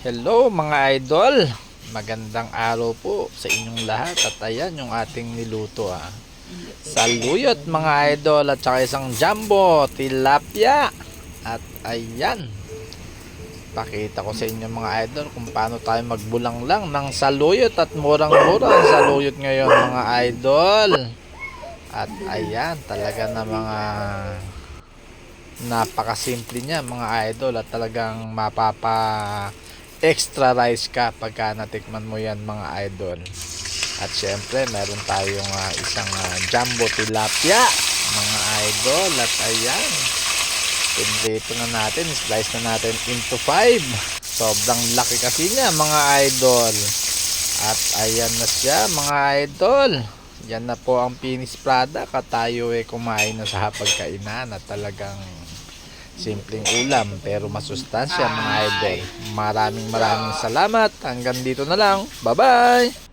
Hello mga idol, magandang araw po sa inyong lahat. At ayan yung ating niluto saluyot mga idol, at saka isang jumbo tilapia. At ayan, pakita ko sa inyo mga idol kung paano tayo magbulang lang ng saluyot. At murang-mura ang saluyot ngayon mga idol. At ayan, talaga na mga napakasimple niya mga idol, at talagang mapapa extra rice ka pagka natikman mo yan mga idol. At syempre meron tayong isang jumbo tilapia mga idol. At ayan, pinrito na natin, slice na natin into 5. Sobrang laki kasi niya mga idol. At ayan na siya mga idol. Yan na po ang finished product, at tayo kumain na sa hapagkainan. At talagang simpleng ulam pero masustansya mga idol. Maraming salamat. Hanggang dito na lang. Bye bye.